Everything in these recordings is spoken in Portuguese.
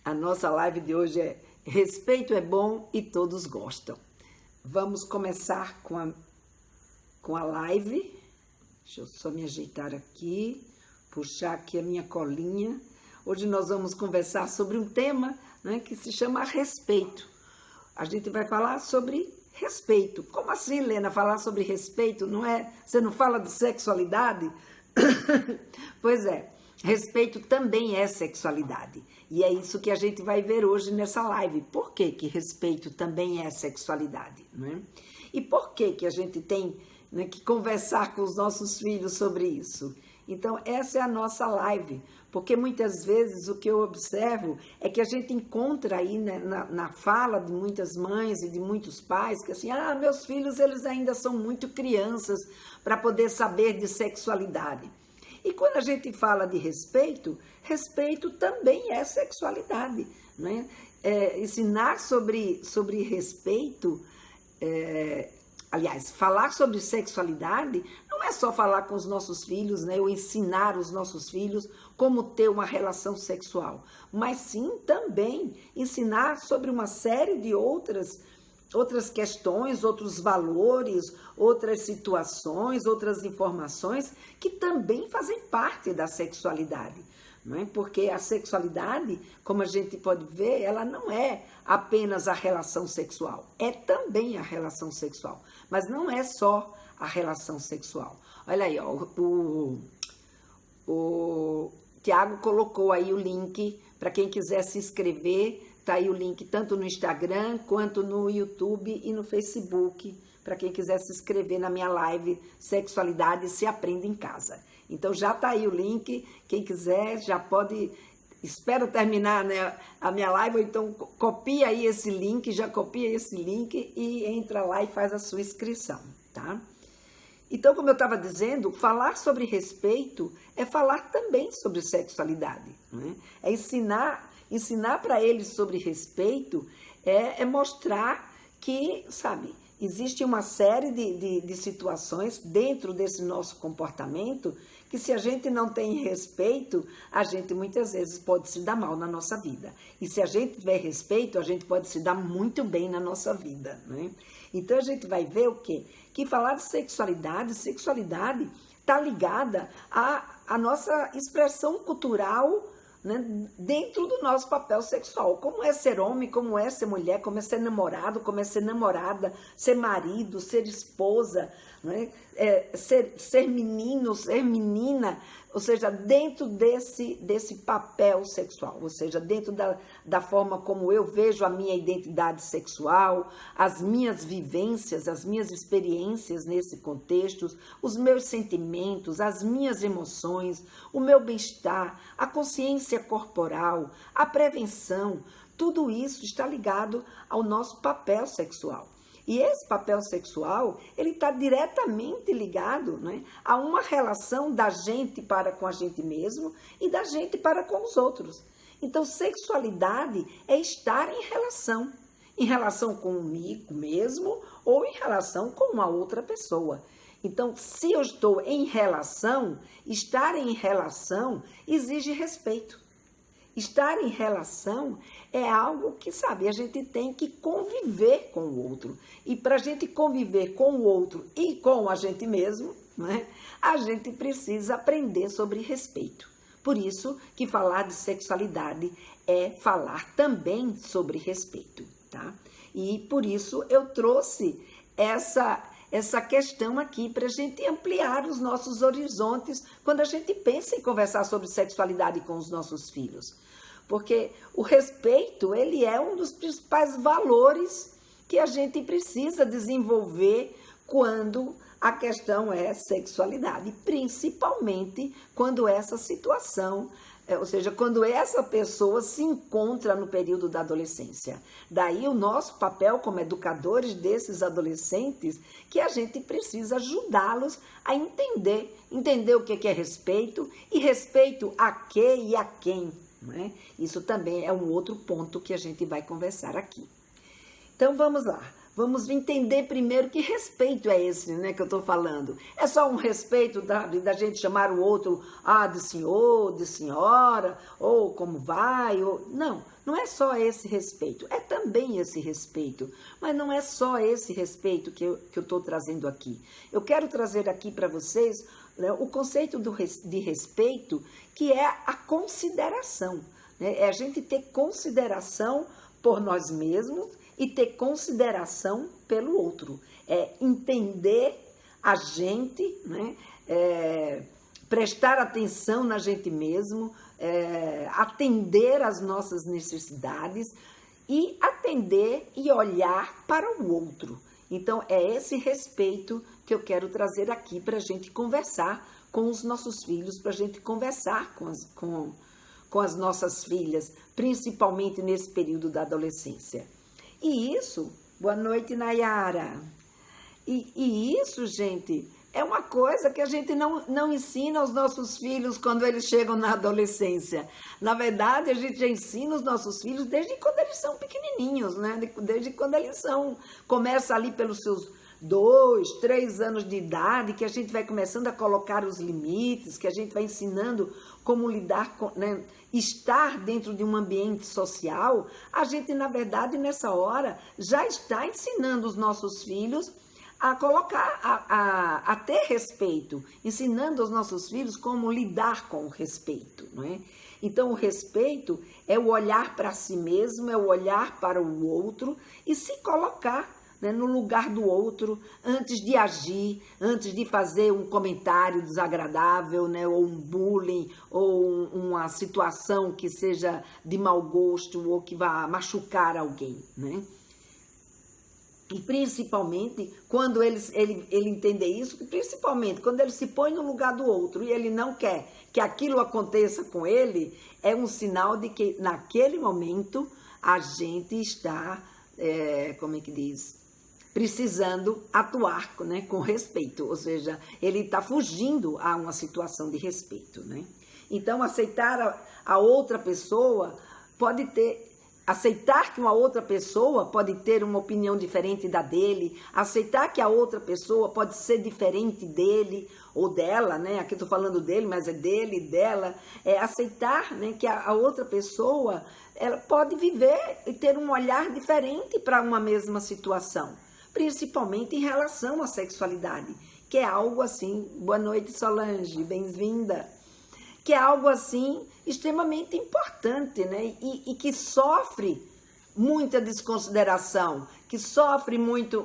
A nossa live de hoje é Respeito é bom e todos gostam. Vamos começar com a live. Deixa eu só me ajeitar aqui, puxar aqui a minha colinha. Hoje nós vamos conversar sobre um tema, né, que se chama respeito. A gente vai falar sobre respeito. Como assim, Lena, falar sobre respeito? Não é? Você não fala de sexualidade? Pois é. Respeito também é sexualidade. E é isso que a gente vai ver hoje nessa live. Por que que respeito também é sexualidade? Né? E por que que a gente tem, né, que conversar com os nossos filhos sobre isso? Então, essa é a nossa live. Porque muitas vezes o que eu observo é que a gente encontra aí, né, na fala de muitas mães e de muitos pais que assim, meus filhos eles ainda são muito crianças para poder saber de sexualidade. E quando a gente fala de respeito, respeito também é sexualidade, né? Ensinar sobre respeito, aliás, falar sobre sexualidade não é só falar com os nossos filhos, né? Ou ensinar os nossos filhos como ter uma relação sexual, mas sim também ensinar sobre uma série de outras questões, outros valores, outras situações, outras informações que também fazem parte da sexualidade, não é? Porque a sexualidade, como a gente pode ver, ela não é apenas a relação sexual, é também a relação sexual, mas não é só a relação sexual. Olha aí, ó, o Tiago colocou aí o link para quem quiser se inscrever. Está aí o link tanto no Instagram, quanto no YouTube e no Facebook, para quem quiser se inscrever na minha live Sexualidade se aprende em casa. Então já está aí o link, quem quiser já pode, espero terminar, né, a minha live, ou então copia aí esse link, já copia esse link e entra lá e faz a sua inscrição, tá? Então, como eu estava dizendo, falar sobre respeito é falar também sobre sexualidade, né? É ensinar para eles sobre respeito, é mostrar que, sabe, existe uma série de situações dentro desse nosso comportamento que se a gente não tem respeito, a gente muitas vezes pode se dar mal na nossa vida. E se a gente tiver respeito, a gente pode se dar muito bem na nossa vida, né? Então a gente vai ver o quê? Que falar de sexualidade está ligada à nossa expressão cultural, né, dentro do nosso papel sexual, como é ser homem, como é ser mulher, como é ser namorado, como é ser namorada, ser marido, ser esposa, né, ser menino, ser menina, ou seja, dentro desse papel sexual, ou seja, dentro da forma como eu vejo a minha identidade sexual, as minhas vivências, as minhas experiências nesse contexto, os meus sentimentos, as minhas emoções, o meu bem-estar, a consciência corporal, a prevenção, tudo isso está ligado ao nosso papel sexual. E esse papel sexual, ele está diretamente ligado, né, a uma relação da gente para com a gente mesmo e da gente para com os outros. Então, sexualidade é estar em relação comigo mesmo ou em relação com uma outra pessoa. Então, se eu estou em relação, estar em relação exige respeito. Estar em relação é algo que, sabe, a gente tem que conviver com o outro. E para a gente conviver com o outro e com a gente mesmo, né, a gente precisa aprender sobre respeito. Por isso que falar de sexualidade é falar também sobre respeito, tá? E por isso eu trouxe essa questão aqui para a gente ampliar os nossos horizontes quando a gente pensa em conversar sobre sexualidade com os nossos filhos. Porque o respeito, ele é um dos principais valores que a gente precisa desenvolver quando a questão é sexualidade, principalmente quando essa situação, ou seja, quando essa pessoa se encontra no período da adolescência. Daí o nosso papel como educadores desses adolescentes, que a gente precisa ajudá-los a entender o que é respeito e respeito a quê e a quem. Não é? Isso também é um outro ponto que a gente vai conversar aqui. Então vamos lá. Vamos entender primeiro que respeito é esse, né, que eu estou falando. É só um respeito da gente chamar o outro de senhor, de senhora, ou como vai, ou... Não, não é só esse respeito, é também esse respeito. Mas não é só esse respeito que eu estou trazendo aqui. Eu quero trazer aqui para vocês, né, o conceito de respeito, que é a consideração. Né? É a gente ter consideração por nós mesmos, e ter consideração pelo outro. É entender a gente, né? Prestar atenção na gente mesmo, atender às nossas necessidades e atender e olhar para o outro. Então, é esse respeito que eu quero trazer aqui para a gente conversar com os nossos filhos, para a gente conversar com as nossas filhas, principalmente nesse período da adolescência. E isso, boa noite, Nayara. E isso, gente, é uma coisa que a gente não ensina aos nossos filhos quando eles chegam na adolescência. Na verdade, a gente já ensina os nossos filhos desde quando eles são pequenininhos, né? Desde quando eles começa ali pelos seus 2, 3 anos de idade, que a gente vai começando a colocar os limites, que a gente vai ensinando como lidar com, né, estar dentro de um ambiente social. A gente, na verdade, nessa hora, já está ensinando os nossos filhos a colocar, a ter respeito, ensinando aos nossos filhos como lidar com o respeito, não é? Então, o respeito é o olhar para si mesmo, é o olhar para o outro e se colocar, né, no lugar do outro, antes de agir, antes de fazer um comentário desagradável, né, ou um bullying, ou uma situação que seja de mau gosto, ou que vá machucar alguém, né? E principalmente, quando ele entender isso, principalmente quando ele se põe no lugar do outro e ele não quer que aquilo aconteça com ele, é um sinal de que naquele momento a gente está, como é que diz? Precisando atuar, né, com respeito, ou seja, ele está fugindo a uma situação de respeito, né? Então, aceitar a outra pessoa pode ter, aceitar que uma outra pessoa pode ter uma opinião diferente da dele, aceitar que a outra pessoa pode ser diferente dele ou dela, né? Aqui estou falando dele, mas é dele e dela. É aceitar, né, que a outra pessoa ela pode viver e ter um olhar diferente para uma mesma situação, principalmente em relação à sexualidade, que é algo assim, boa noite Solange, bem-vinda, que é algo assim extremamente importante, né? E que sofre muita desconsideração, que sofre muitas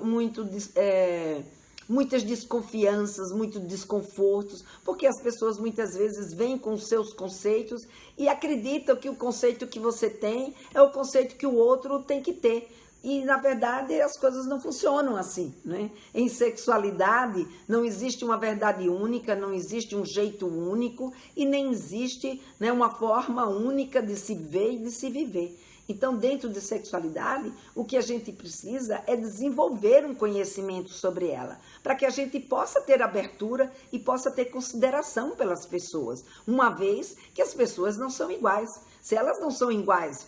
desconfianças, muitos desconfortos, porque as pessoas muitas vezes vêm com os seus conceitos e acreditam que o conceito que você tem é o conceito que o outro tem que ter. E, na verdade, as coisas não funcionam assim, né? Em sexualidade, não existe uma verdade única, não existe um jeito único e nem existe, né, uma forma única de se ver e de se viver. Então, dentro de sexualidade, o que a gente precisa é desenvolver um conhecimento sobre ela, para que a gente possa ter abertura e possa ter consideração pelas pessoas, uma vez que as pessoas não são iguais. Se elas não são iguais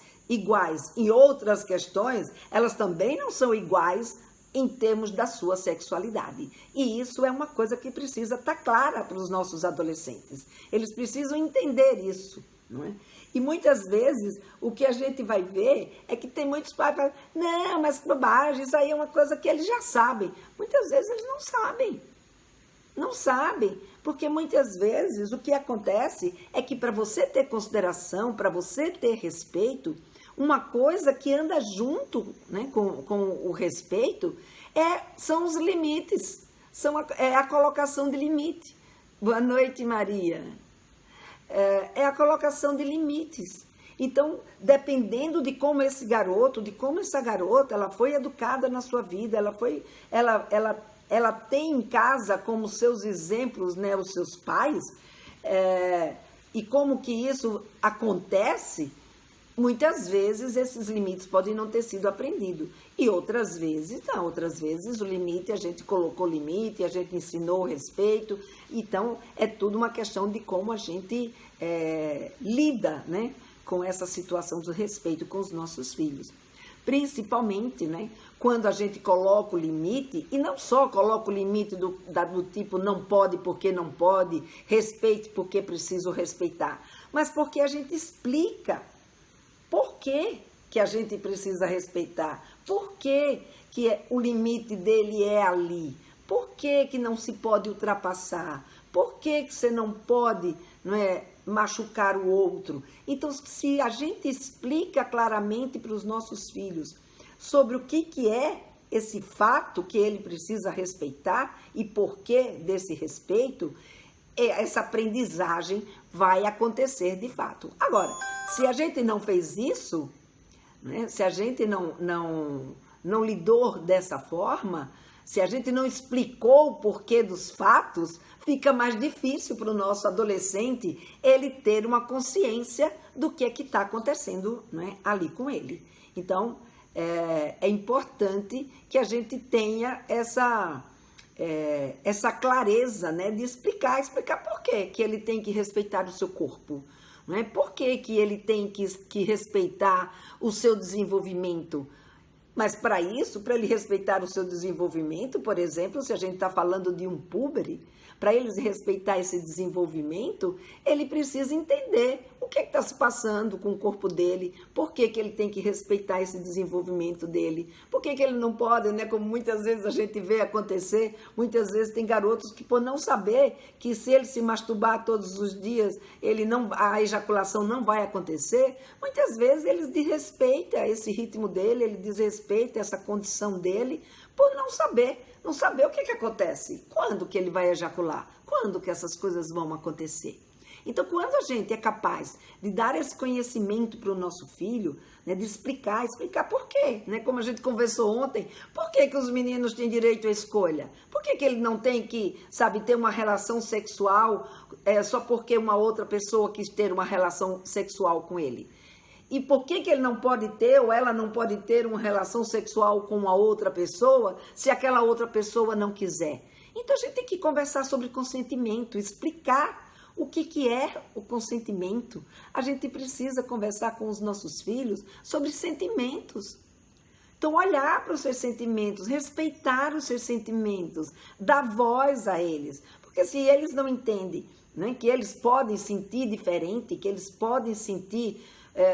em outras questões, elas também não são iguais em termos da sua sexualidade. E isso é uma coisa que precisa estar clara para os nossos adolescentes. Eles precisam entender isso, não é? E muitas vezes o que a gente vai ver é que tem muitos pais que falam, não, mas que bobagem, isso aí é uma coisa que eles já sabem. Muitas vezes eles não sabem. Não sabem, porque muitas vezes o que acontece é que para você ter consideração, para você ter respeito, uma coisa que anda junto, né, com o respeito são os limites, é a colocação de limite. Boa noite, Maria. É a colocação de limites. Então, dependendo de como esse garoto, de como essa garota, ela foi educada na sua vida, ela tem em casa como seus exemplos, né, os seus pais, e como que isso acontece, muitas vezes esses limites podem não ter sido aprendidos. E outras vezes, não, outras vezes o limite, a gente colocou limite, a gente ensinou respeito. Então, é tudo uma questão de como a gente lida, né, com essa situação do respeito com os nossos filhos. Principalmente, né, quando a gente coloca o limite, e não só coloca o limite do tipo não pode porque não pode, respeite porque preciso respeitar, mas porque a gente explica por que que a gente precisa respeitar, por que que o limite dele é ali, por que que não se pode ultrapassar, por que que você não pode, não é, machucar o outro. Então, se a gente explica claramente para os nossos filhos sobre o que é esse fato que ele precisa respeitar e por que desse respeito, essa aprendizagem vai acontecer de fato. Agora, se a gente não fez isso, né, se a gente não lidou dessa forma, se a gente não explicou o porquê dos fatos, fica mais difícil para o nosso adolescente ele ter uma consciência do que está acontecendo, né, ali com ele. Então, é importante que a gente tenha essa clareza, né, de explicar por que ele tem que respeitar o seu corpo, né? Por que ele tem que respeitar o seu desenvolvimento. Mas para isso, para ele respeitar o seu desenvolvimento, por exemplo, se a gente está falando de um púbere, para ele respeitar esse desenvolvimento, ele precisa entender o que está se passando com o corpo dele, por que ele tem que respeitar esse desenvolvimento dele, por que ele não pode, né, como muitas vezes a gente vê acontecer, muitas vezes tem garotos que, por não saber que se ele se masturbar todos os dias, a ejaculação não vai acontecer, muitas vezes ele desrespeita esse ritmo dele, ele desrespeita essa condição dele, por não saber o que acontece, quando que ele vai ejacular, quando que essas coisas vão acontecer. Então, quando a gente é capaz de dar esse conhecimento para o nosso filho, né, de explicar por quê, né, como a gente conversou ontem, por que que os meninos têm direito à escolha? Por que que ele não tem que, ter uma relação sexual só porque uma outra pessoa quis ter uma relação sexual com ele? E por que que ele não pode ter ou ela não pode ter uma relação sexual com uma outra pessoa se aquela outra pessoa não quiser? Então a gente tem que conversar sobre consentimento, explicar o que é o consentimento. A gente precisa conversar com os nossos filhos sobre sentimentos. Então olhar para os seus sentimentos, respeitar os seus sentimentos, dar voz a eles. Porque se eles não entendem, né, que eles podem sentir diferente, que eles podem sentir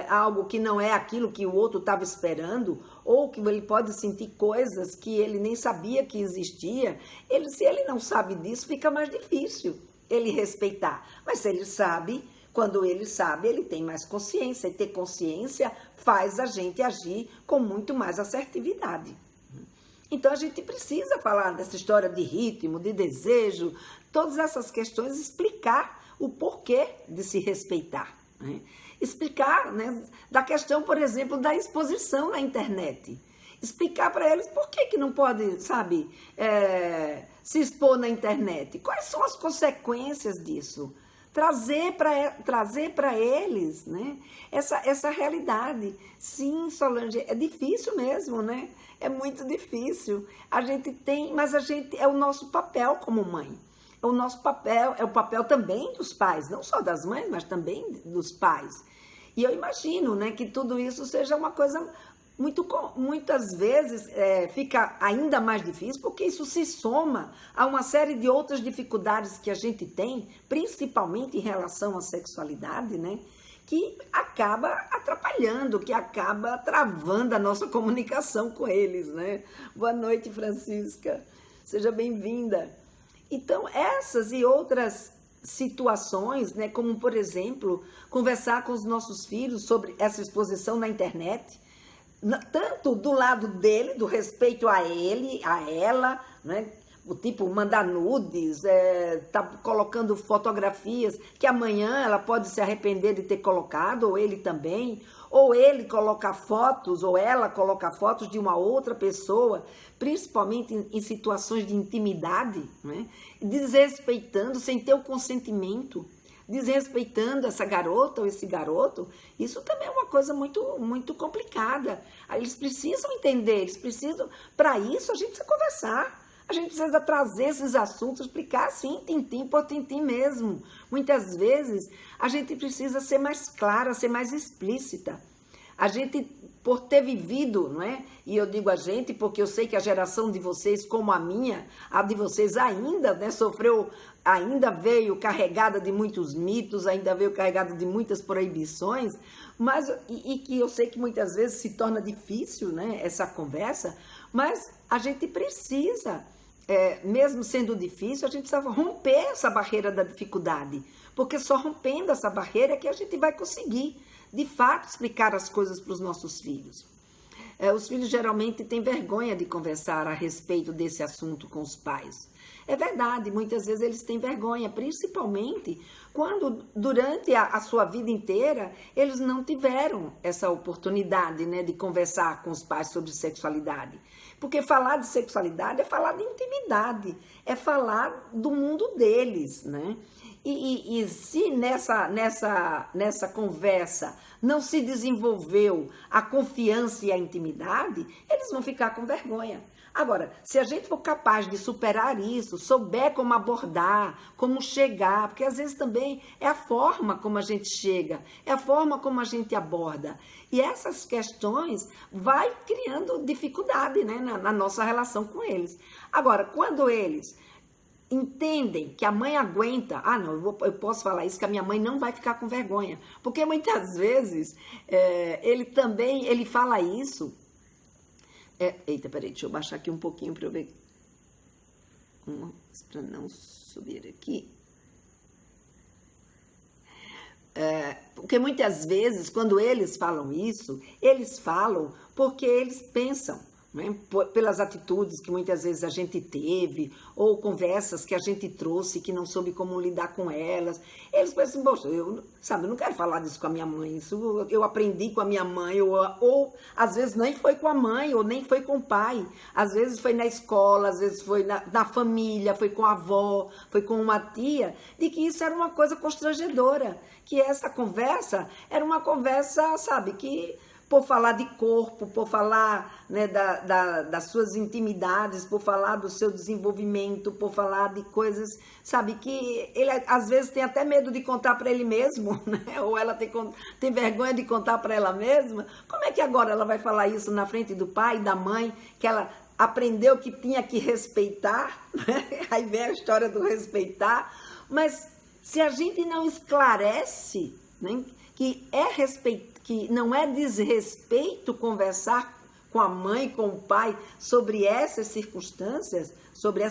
algo que não é aquilo que o outro estava esperando, ou que ele pode sentir coisas que ele nem sabia que existia, se ele não sabe disso, fica mais difícil ele respeitar. Mas se ele sabe, quando ele sabe, ele tem mais consciência, e ter consciência faz a gente agir com muito mais assertividade. Então a gente precisa falar dessa história de ritmo, de desejo, todas essas questões, explicar o porquê de se respeitar, né? Explicar, né, da questão, por exemplo, da exposição na internet. Explicar para eles por que não pode, se expor na internet. Quais são as consequências disso? Trazer para eles, né, essa realidade. Sim, Solange, é difícil mesmo, né? É muito difícil. Mas é o nosso papel como mãe. O nosso papel é o papel também dos pais, não só das mães, mas também dos pais. E eu imagino, né, que tudo isso seja uma coisa muitas vezes fica ainda mais difícil, porque isso se soma a uma série de outras dificuldades que a gente tem, principalmente em relação à sexualidade, né, que acaba atrapalhando, que acaba travando a nossa comunicação com eles, né? Boa noite, Francisca. Seja bem-vinda. Então, essas e outras situações, né, como, por exemplo, conversar com os nossos filhos sobre essa exposição na internet, tanto do lado dele, do respeito a ele, a ela, né, o tipo mandar nudes, tá colocando fotografias que amanhã ela pode se arrepender de ter colocado, ou ele também, ou ele colocar fotos, ou ela colocar fotos de uma outra pessoa, principalmente em situações de intimidade, né? Desrespeitando, sem ter o consentimento, desrespeitando essa garota ou esse garoto, isso também é uma coisa muito, muito complicada. Eles precisam entender, para isso a gente precisa conversar. A gente precisa trazer esses assuntos, explicar assim, tintim por tintim mesmo. Muitas vezes a gente precisa ser mais clara, ser mais explícita. A gente por ter vivido, não é? E eu digo a gente porque eu sei que a geração de vocês, como a minha, a de vocês ainda, né, sofreu, ainda veio carregada de muitos mitos, ainda veio carregada de muitas proibições, mas e que eu sei que muitas vezes se torna difícil, né, essa conversa, mas a gente precisa, mesmo sendo difícil, a gente precisa romper essa barreira da dificuldade, porque só rompendo essa barreira é que a gente vai conseguir, de fato, explicar as coisas para os nossos filhos. Os filhos geralmente têm vergonha de conversar a respeito desse assunto com os pais. É verdade, muitas vezes eles têm vergonha, principalmente quando durante a sua vida inteira eles não tiveram essa oportunidade, né, de conversar com os pais sobre sexualidade. Porque falar de sexualidade é falar de intimidade, é falar do mundo deles, né? E se nessa conversa não se desenvolveu a confiança e a intimidade, eles vão ficar com vergonha. Agora, se a gente for capaz de superar isso, souber como abordar, como chegar, porque às vezes também é a forma como a gente chega, é a forma como a gente aborda. E essas questões vai criando dificuldade, né, na nossa relação com eles. Agora, quando eles entendem que a mãe aguenta, não, eu posso falar isso, que a minha mãe não vai ficar com vergonha, porque muitas vezes ele fala isso, eita, peraí, deixa eu baixar aqui um pouquinho para eu ver, para não subir aqui, porque muitas vezes, quando eles falam isso, eles falam porque eles pensam, né, pelas atitudes que muitas vezes a gente teve, ou conversas que a gente trouxe que não soube como lidar com elas. Eles pensam, poxa, eu não quero falar disso com a minha mãe, isso eu aprendi com a minha mãe, ou às vezes nem foi com a mãe, ou nem foi com o pai, às vezes foi na escola, às vezes foi na família, foi com a avó, foi com uma tia, de que isso era uma coisa constrangedora, que essa conversa era uma conversa, sabe, que por falar de corpo, por falar, né, das suas intimidades, por falar do seu desenvolvimento, por falar de coisas, sabe, que ele às vezes tem até medo de contar para ele mesmo, né? Ou ela tem vergonha de contar para ela mesma. Como é que agora ela vai falar isso na frente do pai e da mãe, que ela aprendeu que tinha que respeitar, né? Aí vem a história do respeitar, mas se a gente não esclarece, né, que não é desrespeito conversar com a mãe, com o pai, sobre essas circunstâncias, sobre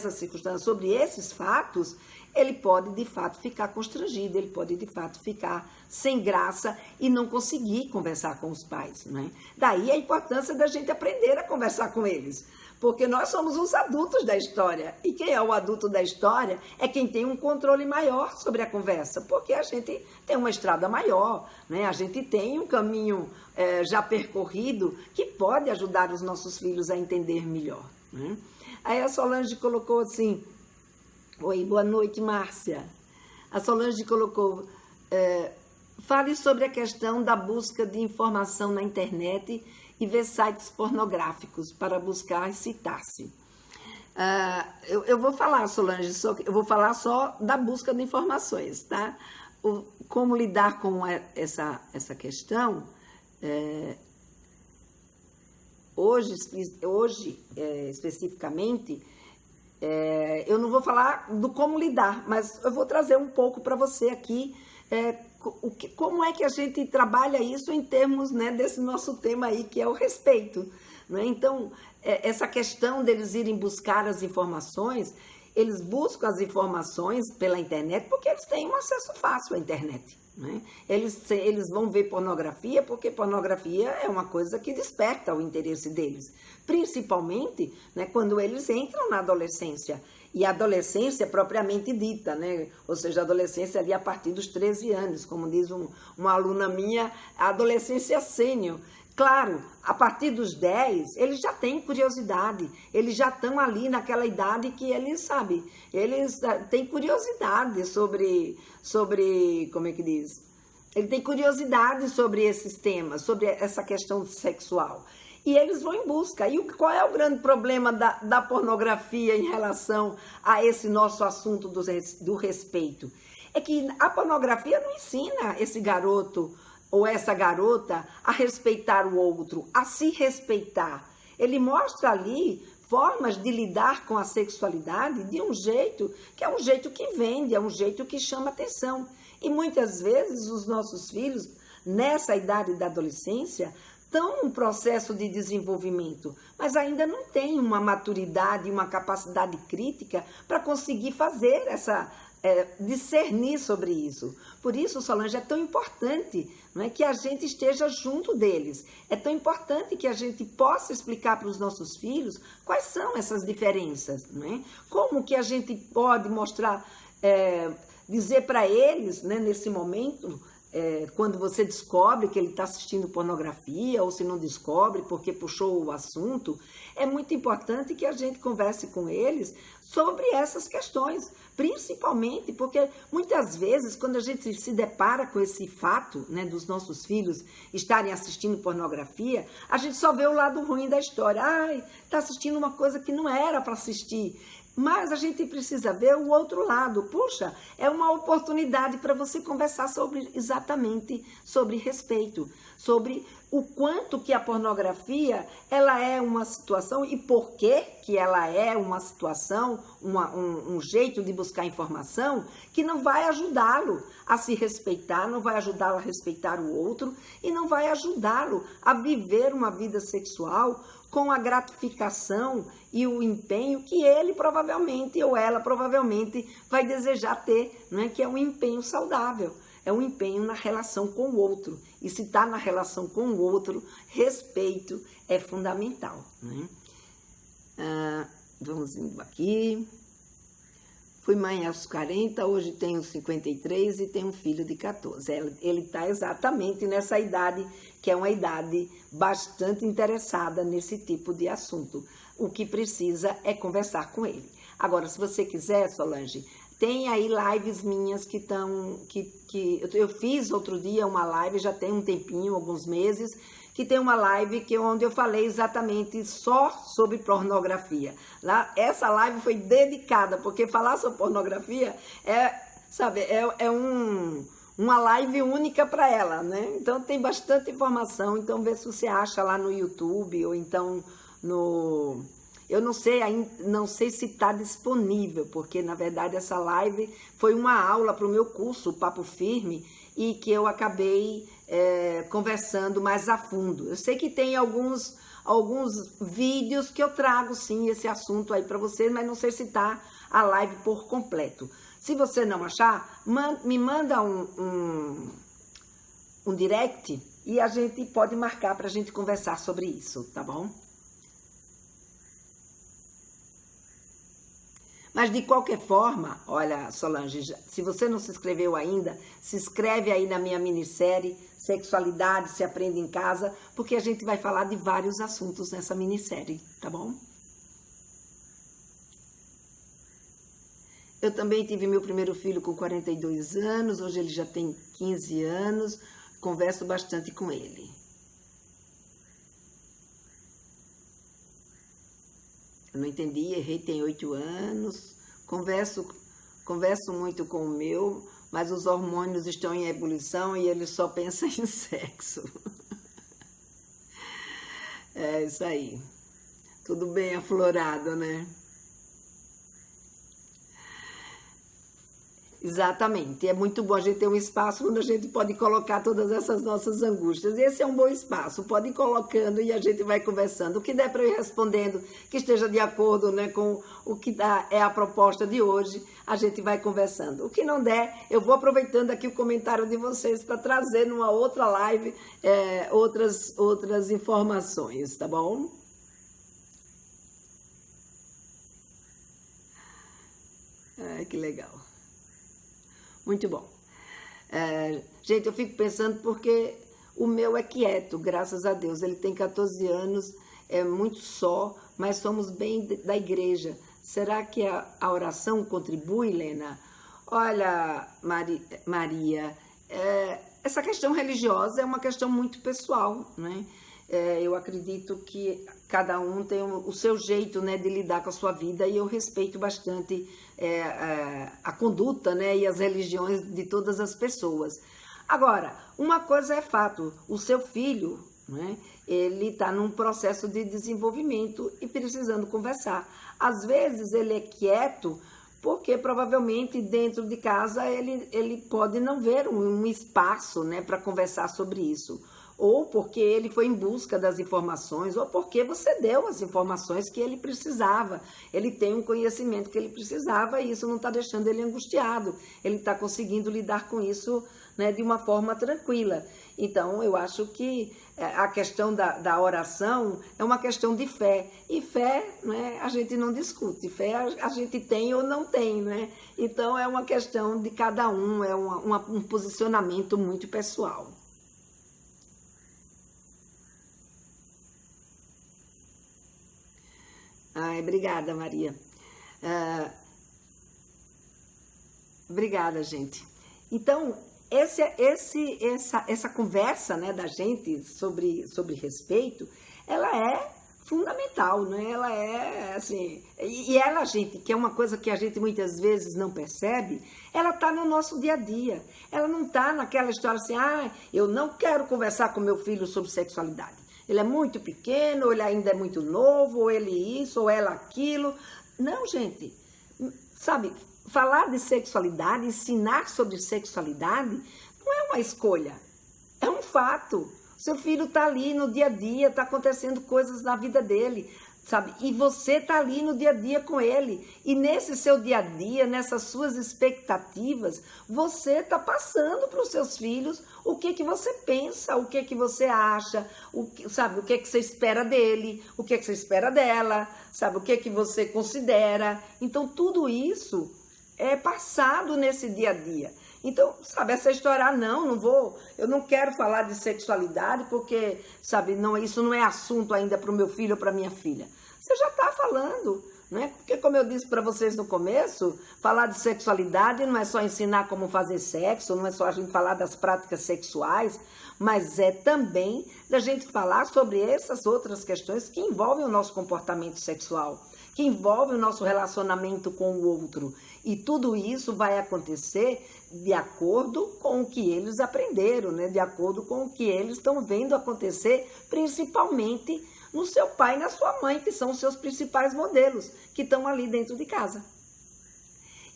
esses fatos, ele pode de fato ficar constrangido, ele pode de fato ficar sem graça e não conseguir conversar com os pais, né? Daí a importância da gente aprender a conversar com eles, porque nós somos os adultos da história, e quem é o adulto da história é quem tem um controle maior sobre a conversa, porque a gente tem uma estrada maior, né? A gente tem um caminho já percorrido que pode ajudar os nossos filhos a entender melhor, né? Aí a Solange colocou assim, oi, boa noite, Márcia. A Solange colocou, fale sobre a questão da busca de informação na internet e ver sites pornográficos para buscar excitar-se. Eu vou falar, Solange, eu vou falar só da busca de informações, tá? Como lidar com essa questão, hoje especificamente, eu não vou falar do como lidar, mas eu vou trazer um pouco para você aqui, como é que a gente trabalha isso em termos, né, desse nosso tema aí, que é o respeito, né? Então, essa questão deles irem buscar as informações, eles buscam as informações pela internet porque eles têm um acesso fácil à internet, né? Eles vão ver pornografia porque pornografia é uma coisa que desperta o interesse deles, principalmente, né, quando eles entram na adolescência. E a adolescência propriamente dita, né? Ou seja, a adolescência ali a partir dos 13 anos, como diz uma aluna minha, a adolescência sênior. Claro, a partir dos 10, eles já têm curiosidade, eles já estão ali naquela idade que eles têm curiosidade sobre, como é que diz? Ele tem curiosidade sobre esses temas, sobre essa questão sexual. E eles vão em busca. E qual é o grande problema da pornografia em relação a esse nosso assunto do respeito? É que a pornografia não ensina esse garoto ou essa garota a respeitar o outro, a se respeitar. Ele mostra ali formas de lidar com a sexualidade de um jeito que é um jeito que vende, é um jeito que chama atenção. E muitas vezes os nossos filhos, nessa idade da adolescência, estão num processo de desenvolvimento, mas ainda não têm uma maturidade, uma capacidade crítica para conseguir fazer discernir sobre isso. Por isso, Solange, é tão importante, não é, que a gente esteja junto deles. É tão importante que a gente possa explicar para os nossos filhos quais são essas diferenças, não é? Como que a gente pode mostrar, dizer para eles, né, nesse momento, quando você descobre que ele está assistindo pornografia, ou se não descobre porque puxou o assunto, é muito importante que a gente converse com eles sobre essas questões, principalmente porque muitas vezes quando a gente se depara com esse fato, né, dos nossos filhos estarem assistindo pornografia, a gente só vê o lado ruim da história. Ai, está assistindo uma coisa que não era para assistir. Mas a gente precisa ver o outro lado. Puxa, é uma oportunidade para você conversar exatamente sobre respeito, sobre o quanto que a pornografia ela é uma situação e por que ela é uma situação, um jeito de buscar informação que não vai ajudá-lo a se respeitar, não vai ajudá-lo a respeitar o outro e não vai ajudá-lo a viver uma vida sexual com a gratificação e o empenho que ele provavelmente ou ela provavelmente vai desejar ter, não é? Que é um empenho saudável, é um empenho na relação com o outro. E se está na relação com o outro, respeito é fundamental, né? Vamos indo aqui. Fui mãe aos 40, hoje tenho 53 e tenho um filho de 14. Ele está exatamente nessa idade, que é uma idade bastante interessada nesse tipo de assunto. O que precisa é conversar com ele. Agora, se você quiser, Solange, tem aí lives minhas que estão... eu fiz outro dia uma live, já tem um tempinho, alguns meses, que tem uma live onde eu falei exatamente só sobre pornografia. Essa live foi dedicada, porque falar sobre pornografia uma live única para ela, né? Então tem bastante informação, então vê se você acha lá no YouTube, ou então no... Eu não sei se está disponível, porque na verdade essa live foi uma aula para o meu curso, o Papo Firme, e que eu acabei conversando mais a fundo. Eu sei que tem alguns vídeos que eu trago sim esse assunto aí para vocês, mas não sei se está a live por completo. Se você não achar, me manda um direct e a gente pode marcar para a gente conversar sobre isso, tá bom? Mas de qualquer forma, olha, Solange, se você não se inscreveu ainda, se inscreve aí na minha minissérie Sexualidade se aprende em casa, porque a gente vai falar de vários assuntos nessa minissérie, tá bom? Eu também tive meu primeiro filho com 42 anos, hoje ele já tem 15 anos, converso bastante com ele. Eu não entendi, errei, tem 8 anos, converso muito com o meu, mas os hormônios estão em ebulição e ele só pensa em sexo. É isso aí. Tudo bem aflorado, né? Exatamente, é muito bom a gente ter um espaço onde a gente pode colocar todas essas nossas angústias. Esse é um bom espaço, pode ir colocando e a gente vai conversando. O que der para eu ir respondendo, que esteja de acordo, né, com o que é a proposta de hoje, a gente vai conversando. O que não der, eu vou aproveitando aqui o comentário de vocês para trazer numa outra live outras informações, tá bom? Que legal. Muito bom. Gente, eu fico pensando porque o meu é quieto, graças a Deus. Ele tem 14 anos, é muito só, mas somos bem da igreja. Será que a oração contribui, Lena? Olha, Maria, essa questão religiosa é uma questão muito pessoal, né? Eu acredito que cada um tem o seu jeito, né, de lidar com a sua vida, e eu respeito bastante a conduta, né, e as religiões de todas as pessoas. Agora, uma coisa é fato, o seu filho, né, ele está num processo de desenvolvimento e precisando conversar. Às vezes ele é quieto porque provavelmente dentro de casa ele pode não ver um espaço, né, para conversar sobre isso. Ou porque ele foi em busca das informações, ou porque você deu as informações que ele precisava. Ele tem um conhecimento que ele precisava e isso não está deixando ele angustiado. Ele está conseguindo lidar com isso, né, de uma forma tranquila. Então, eu acho que a questão da oração é uma questão de fé. E fé, né, a gente não discute. Fé a gente tem ou não tem, né? Então, é uma questão de cada um, é um posicionamento muito pessoal. Ai, obrigada, Maria. Obrigada, gente. Então, essa conversa, né, da gente sobre respeito, ela é fundamental, né? Ela é assim, e ela, gente, que é uma coisa que a gente muitas vezes não percebe, ela está no nosso dia a dia. Ela não está naquela história assim, eu não quero conversar com meu filho sobre sexualidade. Ele é muito pequeno, ou ele ainda é muito novo, ou ele isso, ou ela aquilo. Não, gente, sabe, falar de sexualidade, ensinar sobre sexualidade, não é uma escolha, é um fato. Seu filho está ali no dia a dia, está acontecendo coisas na vida dele, sabe? E você está ali no dia a dia com ele. E nesse seu dia a dia, nessas suas expectativas, você está passando para os seus filhos o que você pensa, o que você acha, sabe? O que você espera dele, o que você espera dela, sabe? O que você considera. Então, tudo isso é passado nesse dia a dia. Então, sabe, essa história, eu não quero falar de sexualidade porque, sabe, isso não é assunto ainda para o meu filho ou para minha filha. Você já está falando, né? Porque, como eu disse para vocês no começo, falar de sexualidade não é só ensinar como fazer sexo, não é só a gente falar das práticas sexuais, mas é também da gente falar sobre essas outras questões que envolvem o nosso comportamento sexual, que envolvem o nosso relacionamento com o outro. E tudo isso vai acontecer de acordo com o que eles aprenderam, né? De acordo com o que eles estão vendo acontecer, principalmente no seu pai e na sua mãe, que são os seus principais modelos, que estão ali dentro de casa.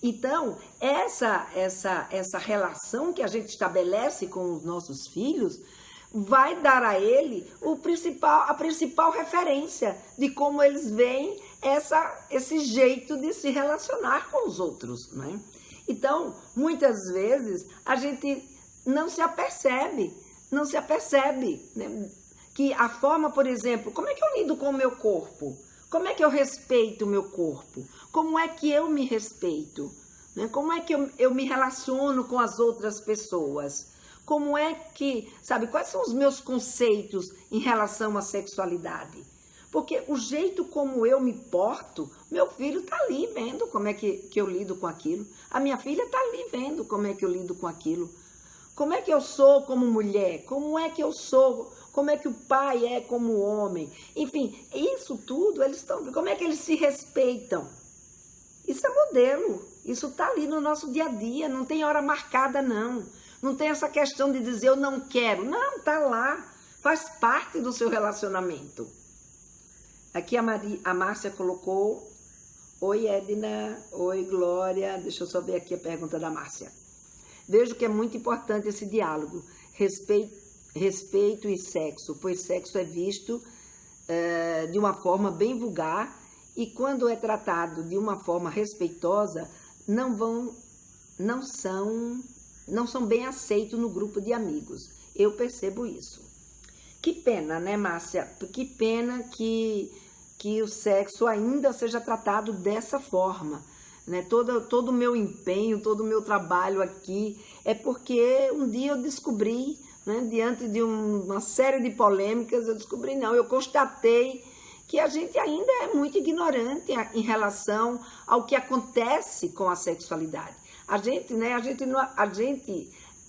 Então, essa relação que a gente estabelece com os nossos filhos vai dar a ele a principal referência de como eles veem esse jeito de se relacionar com os outros, né? Então, muitas vezes, a gente não se apercebe, né? Que a forma, por exemplo, como é que eu lido com o meu corpo? Como é que eu respeito o meu corpo? Como é que eu me respeito? Né? Como é que eu me relaciono com as outras pessoas? Como é que, sabe, quais são os meus conceitos em relação à sexualidade? Porque o jeito como eu me porto, meu filho está ali vendo como é que eu lido com aquilo. A minha filha está ali vendo como é que eu lido com aquilo. Como é que eu sou como mulher? Como é que eu sou? Como é que o pai é como homem? Enfim, isso tudo, eles estão vendo. Como é que eles se respeitam? Isso é modelo. Isso está ali no nosso dia a dia. Não tem hora marcada, não. Não tem essa questão de dizer eu não quero. Não, está lá. Faz parte do seu relacionamento. Aqui a Márcia colocou, oi Edna, oi Glória, deixa eu só ver aqui a pergunta da Márcia. Vejo que é muito importante esse diálogo, respeito e sexo, pois sexo é visto de uma forma bem vulgar e quando é tratado de uma forma respeitosa, não são bem aceitos no grupo de amigos. Eu percebo isso. Que pena, né, Márcia? Que pena que o sexo ainda seja tratado dessa forma, né? Todo o meu empenho, todo o meu trabalho aqui é porque um dia eu descobri, né, diante de uma série de polêmicas, eu constatei que a gente ainda é muito ignorante em relação ao que acontece com a sexualidade. A gente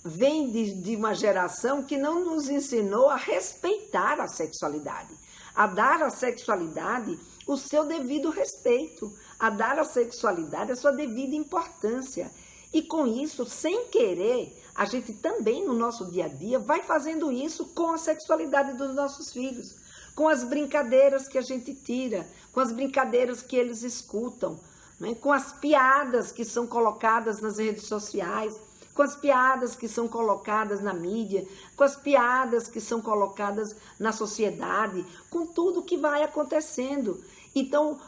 vem de uma geração que não nos ensinou a respeitar a sexualidade, a dar à sexualidade o seu devido respeito, a dar à sexualidade a sua devida importância. E com isso, sem querer, a gente também no nosso dia a dia vai fazendo isso com a sexualidade dos nossos filhos, com as brincadeiras que a gente tira, com as brincadeiras que eles escutam, né? Com as piadas que são colocadas nas redes sociais, com as piadas que são colocadas na mídia, com as piadas que são colocadas na sociedade, com tudo que vai acontecendo. Então,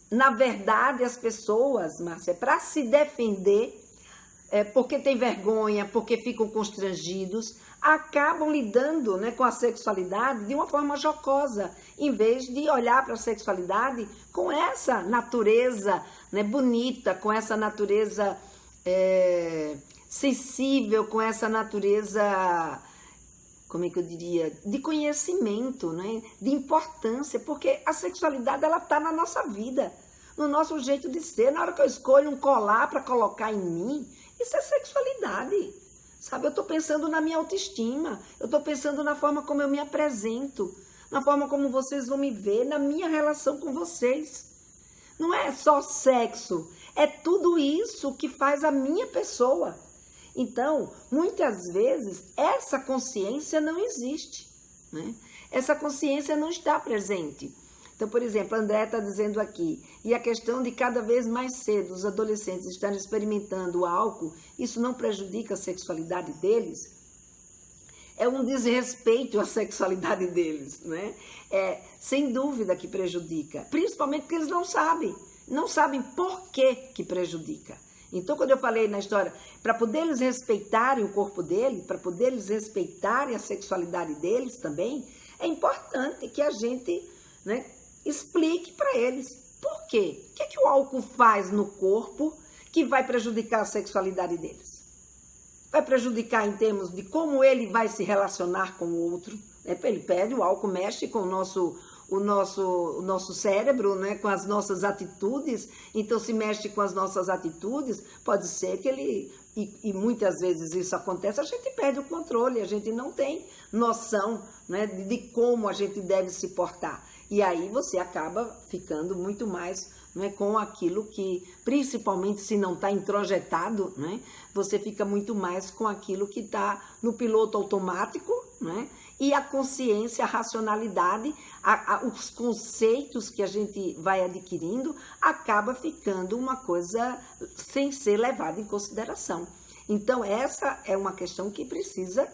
na verdade, as pessoas, Márcia, para se defender, porque tem vergonha, porque ficam constrangidos, acabam lidando, né, com a sexualidade de uma forma jocosa, em vez de olhar para a sexualidade com essa natureza, né, bonita, com essa natureza sensível, com essa natureza, como é que eu diria, de conhecimento, né, de importância, porque a sexualidade ela está na nossa vida, no nosso jeito de ser. Na hora que eu escolho um colar para colocar em mim, isso é sexualidade, sabe? Eu estou pensando na minha autoestima, eu estou pensando na forma como eu me apresento, na forma como vocês vão me ver, na minha relação com vocês. Não é só sexo, é tudo isso que faz a minha pessoa. Então, muitas vezes, essa consciência não existe, né? Essa consciência não está presente. Então, por exemplo, a André está dizendo aqui, e a questão de cada vez mais cedo os adolescentes estarem experimentando o álcool, isso não prejudica a sexualidade deles? É um desrespeito à sexualidade deles, né? Sem dúvida que prejudica, principalmente porque eles não sabem por que prejudica. Então, quando eu falei na história, para poder eles respeitarem o corpo dele, para poder eles respeitarem a sexualidade deles também, é importante que a gente, né, explique para eles por quê. O que é que o álcool faz no corpo que vai prejudicar a sexualidade deles? Vai prejudicar em termos de como ele vai se relacionar com o outro. Ele perde, o álcool mexe com o nosso cérebro, né, com as nossas atitudes. Então, se mexe com as nossas atitudes, pode ser que ele, e muitas vezes isso acontece, a gente perde o controle, a gente não tem noção, né, de como a gente deve se portar. E aí você acaba ficando muito mais, né, com aquilo que, principalmente se não está introjetado, né, você fica muito mais com aquilo que está no piloto automático, né, e a consciência, a racionalidade, os conceitos que a gente vai adquirindo, acaba ficando uma coisa sem ser levada em consideração. Então, essa é uma questão que precisa,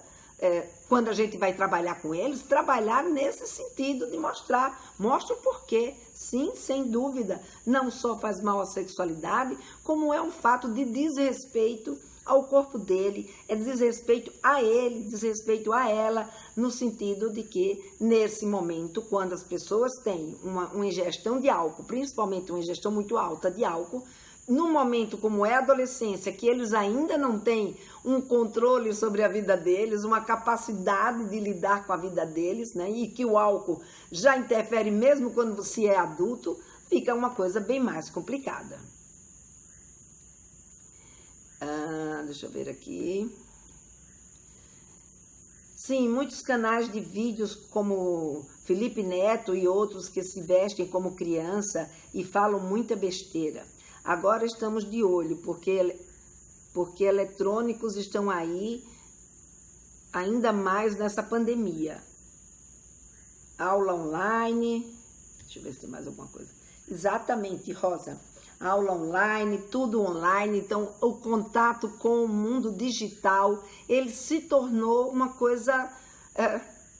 quando a gente vai trabalhar com eles, trabalhar nesse sentido de mostra o porquê. Sim, sem dúvida, não só faz mal à sexualidade, como é um fato de desrespeito ao corpo dele, é desrespeito a ele, desrespeito a ela, no sentido de que, nesse momento, quando as pessoas têm uma ingestão de álcool, principalmente uma ingestão muito alta de álcool, num momento como é a adolescência, que eles ainda não têm um controle sobre a vida deles, uma capacidade de lidar com a vida deles, né? E que o álcool já interfere mesmo quando você é adulto, fica uma coisa bem mais complicada. Deixa eu ver aqui. Sim, muitos canais de vídeos como Felipe Neto e outros que se vestem como criança e falam muita besteira. Agora estamos de olho, porque eletrônicos estão aí ainda mais nessa pandemia. Aula online, deixa eu ver se tem mais alguma coisa. Exatamente, Rosa. Aula online, tudo online. Então, o contato com o mundo digital, ele se tornou uma coisa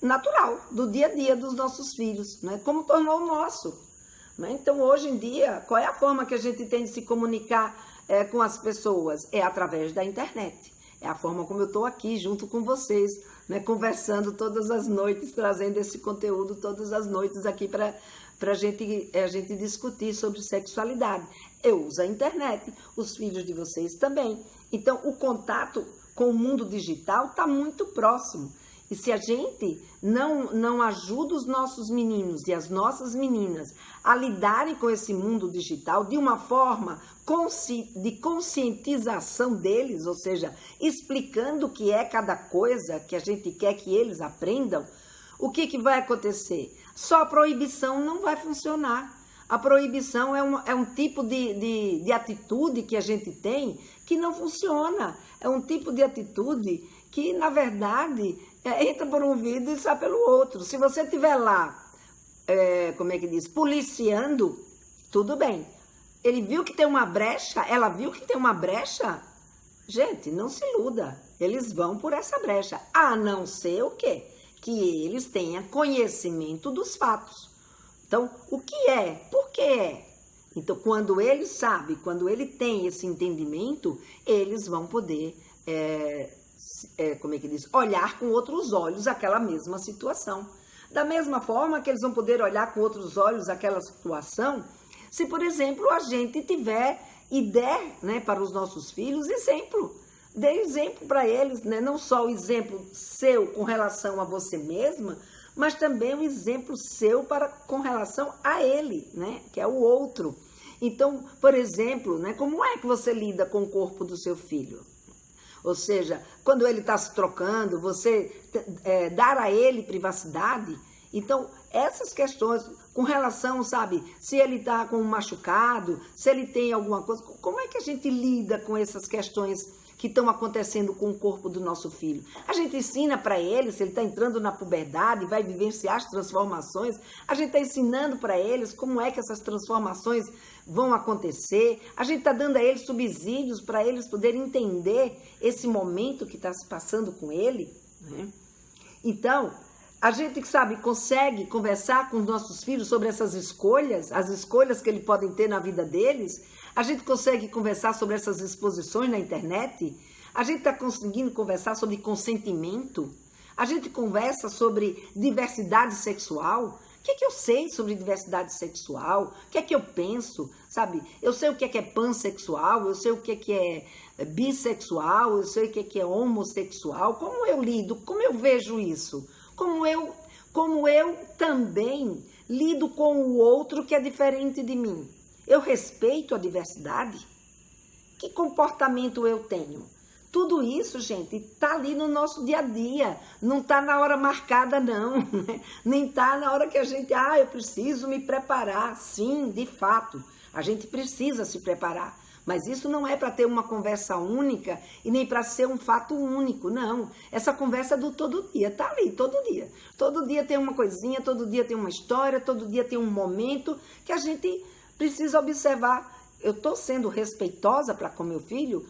natural, do dia a dia dos nossos filhos, né? Como tornou o nosso. Né? Então, hoje em dia, qual é a forma que a gente tem de se comunicar com as pessoas? É através da internet. É a forma como eu estou aqui junto com vocês, né? Conversando todas as noites, trazendo esse conteúdo todas as noites aqui para a gente discutir sobre sexualidade. Eu uso a internet, os filhos de vocês também. Então, o contato com o mundo digital está muito próximo. E se a gente não ajuda os nossos meninos e as nossas meninas a lidarem com esse mundo digital de uma forma de conscientização deles, ou seja, explicando o que é cada coisa que a gente quer que eles aprendam, o que vai acontecer? Só a proibição não vai funcionar. A proibição é um tipo de atitude que a gente tem que não funciona. É um tipo de atitude que, na verdade, entra por um ouvido e sai pelo outro. Se você estiver lá, como é que diz, policiando, tudo bem. Ele viu que tem uma brecha, ela viu que tem uma brecha, gente, não se iluda. Eles vão por essa brecha, a não ser o quê? Que eles tenham conhecimento dos fatos. Então, o que é? Por que é? Então, quando ele sabe, quando ele tem esse entendimento, eles vão poder, como é que diz? Olhar com outros olhos aquela mesma situação. Da mesma forma que eles vão poder olhar com outros olhos aquela situação, se, por exemplo, a gente tiver e der, né, para os nossos filhos exemplo. Dê exemplo para eles, né? Não só o exemplo seu com relação a você mesma, mas também o exemplo seu com relação a ele, né? Que é o outro. Então, por exemplo, né, como é que você lida com o corpo do seu filho? Ou seja, quando ele está se trocando, você dar a ele privacidade. Então, essas questões com relação, sabe, se ele está com um machucado, se ele tem alguma coisa, como é que a gente lida com essas questões que estão acontecendo com o corpo do nosso filho? A gente ensina para ele, se ele está entrando na puberdade, vai vivenciar as transformações, a gente está ensinando para eles como é que essas transformações vão acontecer, a gente está dando a eles subsídios para eles poderem entender esse momento que está se passando com ele, né? Então, a gente, sabe, consegue conversar com os nossos filhos sobre essas escolhas, as escolhas que eles podem ter na vida deles. A gente consegue conversar sobre essas exposições na internet. A gente está conseguindo conversar sobre consentimento. A gente conversa sobre diversidade sexual. O que é que eu sei sobre diversidade sexual? O que é que eu penso, sabe? Eu sei o que é pansexual, eu sei o que é bissexual, eu sei o que é homossexual. Como eu lido? Como eu vejo isso? Como eu também lido com o outro que é diferente de mim. Eu respeito a diversidade? Que comportamento eu tenho? Tudo isso, gente, está ali no nosso dia a dia. Não está na hora marcada, não. Né? Nem está na hora que a gente, eu preciso me preparar. Sim, de fato, a gente precisa se preparar. Mas isso não é para ter uma conversa única e nem para ser um fato único, não. Essa conversa é do todo dia, tá ali, todo dia. Todo dia tem uma coisinha, todo dia tem uma história, todo dia tem um momento que a gente precisa observar. Eu estou sendo respeitosa para com meu filho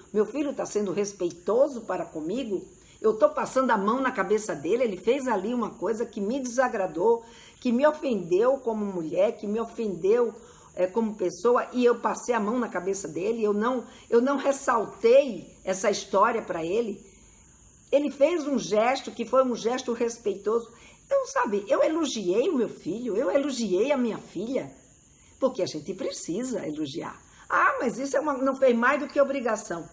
está sendo respeitoso para comigo, eu estou passando a mão na cabeça dele, ele fez ali uma coisa que me desagradou, que me ofendeu como mulher, que me ofendeu como pessoa, e eu passei a mão na cabeça dele, eu não ressaltei essa história para ele. Ele fez um gesto que foi um gesto respeitoso. Eu elogiei o meu filho, eu elogiei a minha filha, porque a gente precisa elogiar. Mas isso não fez mais do que obrigação.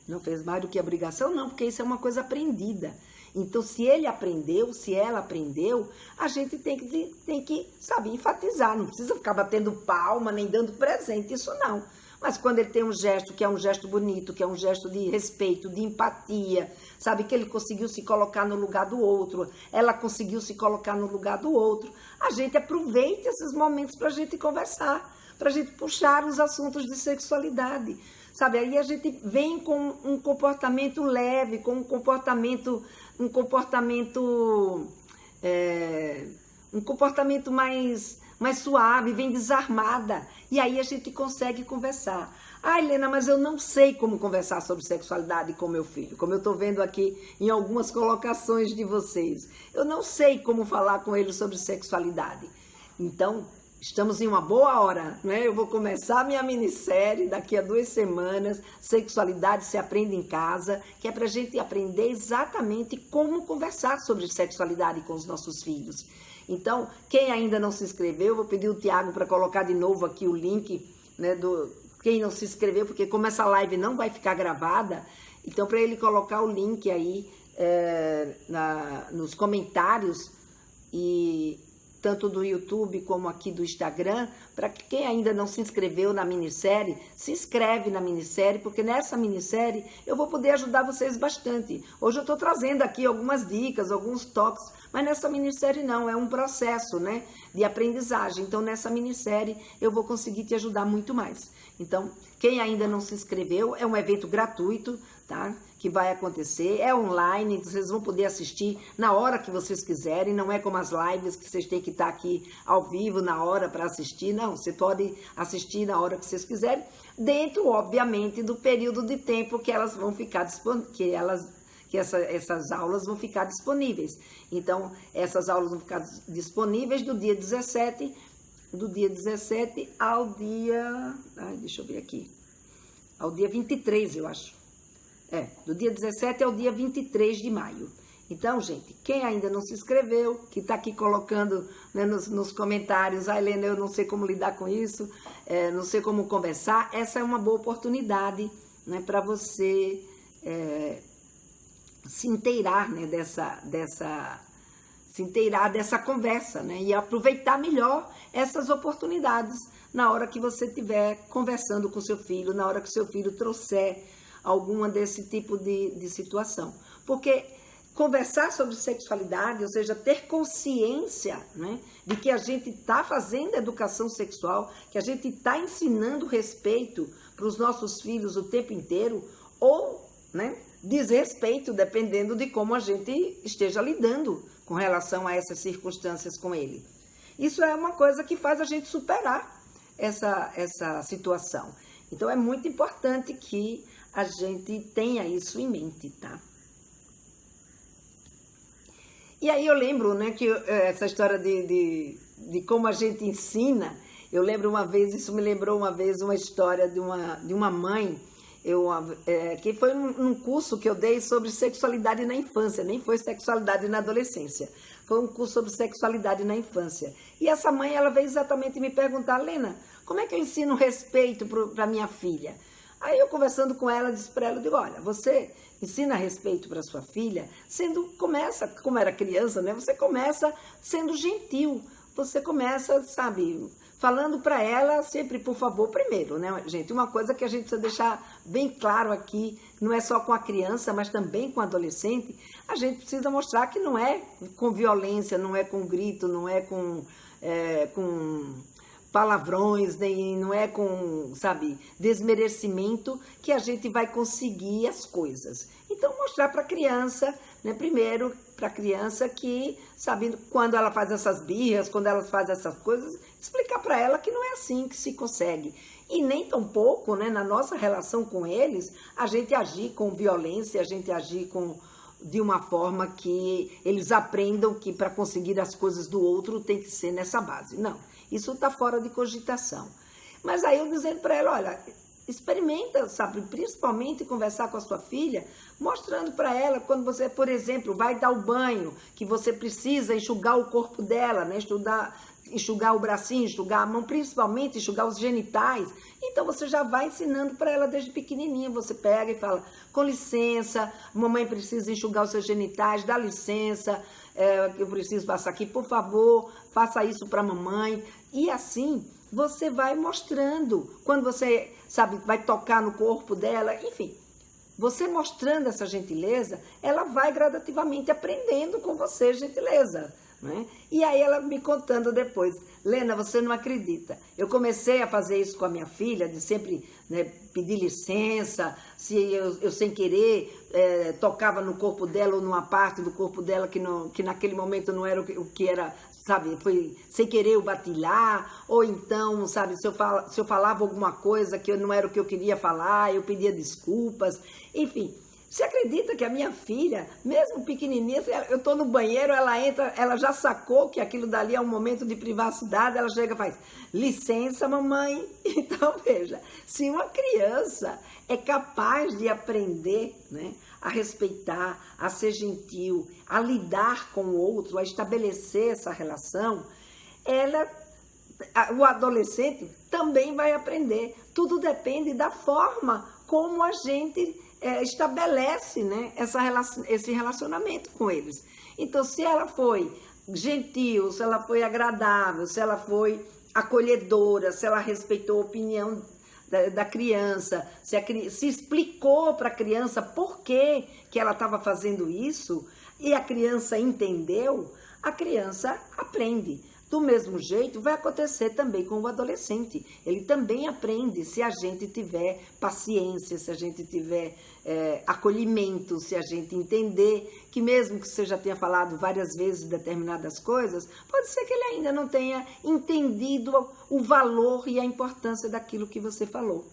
Não fez mais do que obrigação, não, porque isso é uma coisa aprendida. Então, se ele aprendeu, se ela aprendeu, a gente tem que, sabe, enfatizar. Não precisa ficar batendo palma, nem dando presente, isso não. Mas quando ele tem um gesto que é um gesto bonito, que é um gesto de respeito, de empatia, sabe, que ele conseguiu se colocar no lugar do outro, ela conseguiu se colocar no lugar do outro, a gente aproveita esses momentos para a gente conversar, para a gente puxar os assuntos de sexualidade. Sabe, aí a gente vem com um comportamento leve, com um comportamento mais suave, vem desarmada. E aí a gente consegue conversar. Helena, mas eu não sei como conversar sobre sexualidade com meu filho, como eu estou vendo aqui em algumas colocações de vocês. Eu não sei como falar com ele sobre sexualidade. Então, estamos em uma boa hora, né? Eu vou começar a minha minissérie daqui a 2 semanas, Sexualidade se aprende em casa, que é para a gente aprender exatamente como conversar sobre sexualidade com os nossos filhos. Então, quem ainda não se inscreveu, eu vou pedir o Tiago para colocar de novo aqui o link, né, quem não se inscreveu, porque como essa live não vai ficar gravada, então para ele colocar o link aí nos comentários, e tanto do YouTube como aqui do Instagram, para que quem ainda não se inscreveu na minissérie, se inscreve na minissérie, porque nessa minissérie eu vou poder ajudar vocês bastante. Hoje eu estou trazendo aqui algumas dicas, alguns toques, mas nessa minissérie não, é um processo, né, de aprendizagem. Então nessa minissérie eu vou conseguir te ajudar muito mais. Então, quem ainda não se inscreveu, é um evento gratuito, tá? que vai acontecer, é online, vocês vão poder assistir na hora que vocês quiserem, não é como as lives que vocês têm que estar aqui ao vivo na hora para assistir, não, você pode assistir na hora que vocês quiserem, dentro, obviamente, do período de tempo que elas vão ficar disponíveis, essas aulas vão ficar disponíveis. Então, essas aulas vão ficar disponíveis do dia 17 ao dia, deixa eu ver aqui, ao dia 23, eu acho. Do dia 17 ao dia 23 de maio. Então, gente, quem ainda não se inscreveu, que está aqui colocando, né, nos comentários, Helena, eu não sei como lidar com isso, não sei como conversar, essa é uma boa oportunidade, né, para você se inteirar, né, se inteirar dessa conversa, né, e aproveitar melhor essas oportunidades na hora que você estiver conversando com seu filho, na hora que seu filho trouxer alguma desse tipo de situação. Porque conversar sobre sexualidade, ou seja, ter consciência, né, de que a gente está fazendo educação sexual, que a gente está ensinando respeito para os nossos filhos o tempo inteiro, ou, né, desrespeito, dependendo de como a gente esteja lidando com relação a essas circunstâncias com ele. Isso é uma coisa que faz a gente superar essa situação. Então, é muito importante que a gente tenha isso em mente, tá? E aí eu lembro, né, que essa história de como a gente ensina, eu lembro uma vez, isso me lembrou uma vez uma história de uma mãe, que foi num curso que eu dei sobre sexualidade na infância, nem foi sexualidade na adolescência, foi um curso sobre sexualidade na infância. E essa mãe, ela veio exatamente me perguntar, Lena, como é que eu ensino respeito para minha filha? Aí eu conversando com ela, disse para ela, eu digo, olha, você ensina respeito para sua filha, começa, como era criança, né? Você começa sendo gentil, você começa, sabe, falando para ela sempre, por favor, primeiro, né, gente? Uma coisa que a gente precisa deixar bem claro aqui, não é só com a criança, mas também com o adolescente, a gente precisa mostrar que não é com violência, não é com grito, não é com palavrões, nem não é com, sabe, desmerecimento que a gente vai conseguir as coisas. Então, mostrar para a criança, né, primeiro, para a criança que, sabe, quando ela faz essas birras, quando ela faz essas coisas, explicar para ela que não é assim que se consegue. E nem tampouco, né, na nossa relação com eles, a gente agir com violência, a gente agir de uma forma que eles aprendam que para conseguir as coisas do outro tem que ser nessa base. Não. Isso está fora de cogitação. Mas aí eu dizendo para ela, olha, experimenta, sabe, principalmente conversar com a sua filha, mostrando para ela quando você, por exemplo, vai dar o banho, que você precisa enxugar o corpo dela, né, enxugar o bracinho, enxugar a mão, principalmente enxugar os genitais. Então você já vai ensinando para ela desde pequenininha, você pega e fala, com licença, mamãe precisa enxugar os seus genitais, dá licença, eu preciso passar aqui, por favor, faça isso para a mamãe. E assim, você vai mostrando, quando você, sabe, vai tocar no corpo dela, enfim, você mostrando essa gentileza, ela vai gradativamente aprendendo com você gentileza, né? E aí ela me contando depois, Lena, você não acredita, eu comecei a fazer isso com a minha filha, de sempre, né, pedir licença, se eu sem querer tocava no corpo dela ou numa parte do corpo dela que naquele momento não era o que era, sabe, foi sem querer eu bati lá, ou então, sabe, se eu falava alguma coisa que não era o que eu queria falar, eu pedia desculpas, enfim. Você acredita que a minha filha, mesmo pequenininha, eu estou no banheiro, ela entra, ela já sacou que aquilo dali é um momento de privacidade, ela chega e faz, licença, mamãe. Então, veja, se uma criança é capaz de aprender, né, a respeitar, a ser gentil, a lidar com o outro, a estabelecer essa relação, o adolescente também vai aprender. Tudo depende da forma como a gente estabelece, né, esse relacionamento com eles. Então, se ela foi gentil, se ela foi agradável, se ela foi acolhedora, se ela respeitou a opinião da criança, se explicou para a criança por que ela estava fazendo isso, e a criança entendeu, a criança aprende. Do mesmo jeito, vai acontecer também com o adolescente. Ele também aprende se a gente tiver paciência, se a gente tiver acolhimento, se a gente entender que mesmo que você já tenha falado várias vezes determinadas coisas, pode ser que ele ainda não tenha entendido o valor e a importância daquilo que você falou.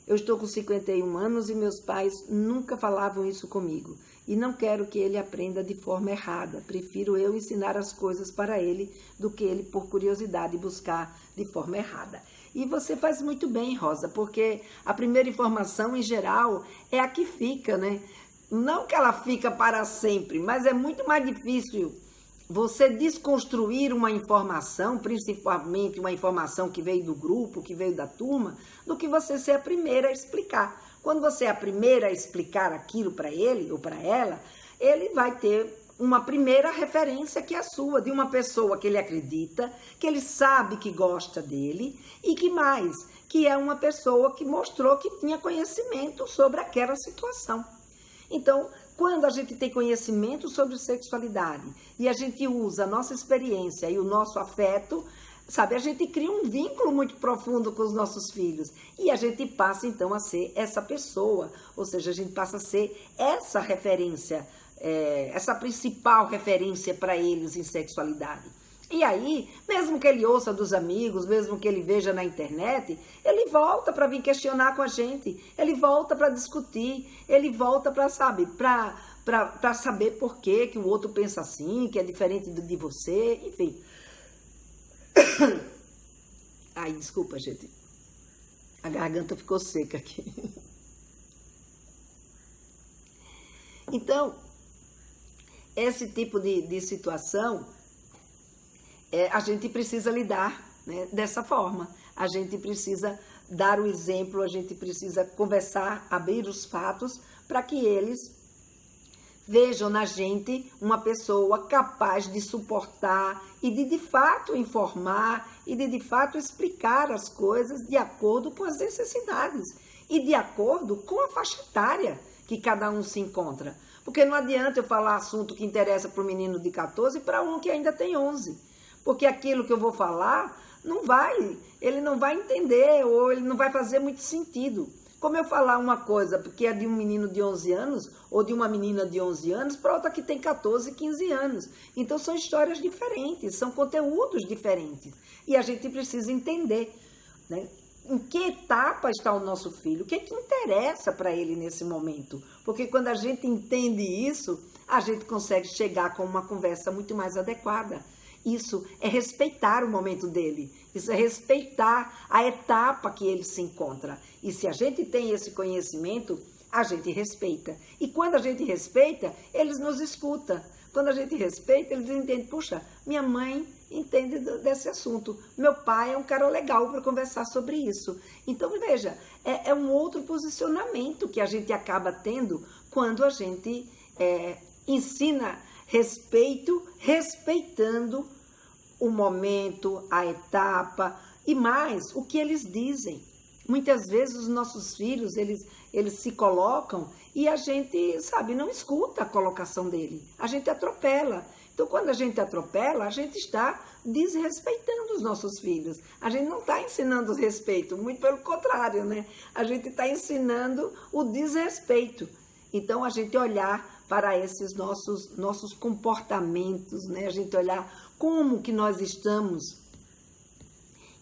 Eu estou com 51 anos e meus pais nunca falavam isso comigo. E não quero que ele aprenda de forma errada. Prefiro eu ensinar as coisas para ele do que ele, por curiosidade, buscar de forma errada. E você faz muito bem, Rosa, porque a primeira informação, em geral, é a que fica, né? Não que ela fica para sempre, mas é muito mais difícil você desconstruir uma informação, principalmente uma informação que veio do grupo, que veio da turma, do que você ser a primeira a explicar. Quando você é a primeira a explicar aquilo para ele ou para ela, ele vai ter uma primeira referência que é a sua, de uma pessoa que ele acredita, que ele sabe que gosta dele e que mais, que é uma pessoa que mostrou que tinha conhecimento sobre aquela situação. Então, quando a gente tem conhecimento sobre sexualidade e a gente usa a nossa experiência e o nosso afeto, sabe, a gente cria um vínculo muito profundo com os nossos filhos e a gente passa então a ser essa pessoa, ou seja, a gente passa a ser essa referência, essa principal referência para eles em sexualidade. E aí, mesmo que ele ouça dos amigos, mesmo que ele veja na internet, ele volta para vir questionar com a gente, ele volta para discutir, ele volta para, sabe, para saber por que o outro pensa assim, que é diferente de você, enfim. Ai, desculpa, gente. A garganta ficou seca aqui. Então, esse tipo de situação, a gente precisa lidar, né, dessa forma. A gente precisa dar o exemplo, a gente precisa conversar, abrir os fatos, para que eles vejam na gente uma pessoa capaz de suportar e de fato informar e de fato explicar as coisas de acordo com as necessidades e de acordo com a faixa etária que cada um se encontra. Porque não adianta eu falar assunto que interessa para o menino de 14 e para um que ainda tem 11. Porque aquilo que eu vou falar, ele não vai entender ou ele não vai fazer muito sentido. Como eu falar uma coisa que é de um menino de 11 anos ou de uma menina de 11 anos para outra que tem 14, 15 anos. Então são histórias diferentes, são conteúdos diferentes. E a gente precisa entender, né, em que etapa está o nosso filho, o que interessa para ele nesse momento. Porque quando a gente entende isso, a gente consegue chegar com uma conversa muito mais adequada. Isso é respeitar o momento dele, isso é respeitar a etapa que ele se encontra. E se a gente tem esse conhecimento, a gente respeita. E quando a gente respeita, eles nos escutam. Quando a gente respeita, eles entendem, puxa, minha mãe entende desse assunto, meu pai é um cara legal para conversar sobre isso. Então, veja, é um outro posicionamento que a gente acaba tendo quando a gente ensina respeito, respeitando o momento, a etapa e mais, o que eles dizem. Muitas vezes os nossos filhos, eles se colocam e a gente, sabe, não escuta a colocação dele. A gente atropela. Então, quando a gente atropela, a gente está desrespeitando os nossos filhos. A gente não está ensinando o respeito, muito pelo contrário, né? A gente está ensinando o desrespeito. Então, a gente olhar para esses nossos comportamentos, né? A gente olhar como que nós estamos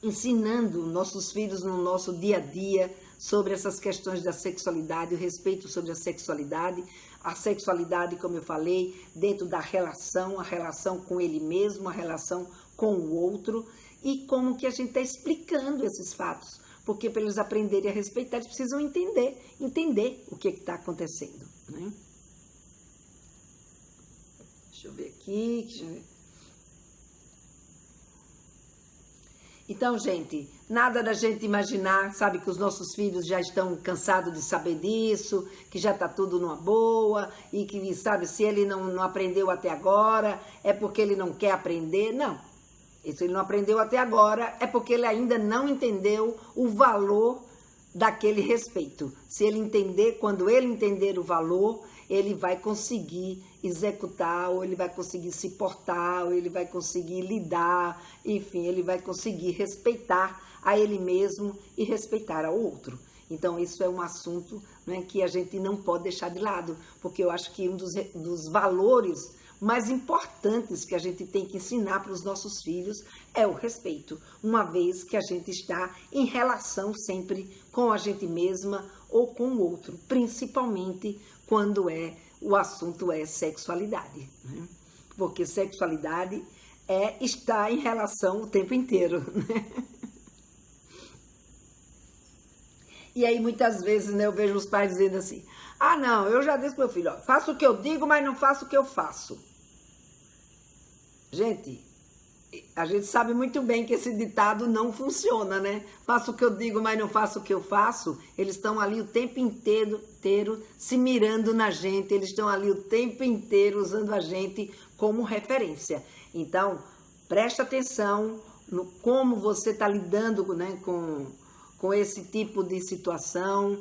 ensinando nossos filhos no nosso dia a dia sobre essas questões da sexualidade, o respeito sobre a sexualidade, como eu falei, dentro da relação, a relação com ele mesmo, a relação com o outro, e como que a gente está explicando esses fatos, porque para eles aprenderem a respeitar, eles precisam entender o que está acontecendo, né? Deixa eu ver aqui. Então, gente, nada da gente imaginar, sabe, que os nossos filhos já estão cansados de saber disso, que já está tudo numa boa, e que, sabe, se ele não aprendeu até agora, é porque ele não quer aprender. Não, se ele não aprendeu até agora, é porque ele ainda não entendeu o valor daquele respeito. Se ele entender, quando ele entender o valor, ele vai conseguir executar, ou ele vai conseguir se portar, ou ele vai conseguir lidar, enfim, ele vai conseguir respeitar a ele mesmo e respeitar ao outro. Então, isso é um assunto, né, que a gente não pode deixar de lado, porque eu acho que um dos valores mais importantes que a gente tem que ensinar para os nossos filhos é o respeito, uma vez que a gente está em relação sempre com a gente mesma ou com o outro, principalmente quando o assunto é sexualidade, né? Porque sexualidade é estar em relação o tempo inteiro, né? E aí, muitas vezes, né, eu vejo os pais dizendo assim, ah, não, eu já disse pro meu filho, ó, faço o que eu digo, mas não faço o que eu faço. Gente, a gente sabe muito bem que esse ditado não funciona, né? Faço o que eu digo, mas não faço o que eu faço. Eles estão ali o tempo inteiro se mirando na gente, eles estão ali o tempo inteiro usando a gente como referência. Então, preste atenção no como você está lidando, né, com esse tipo de situação,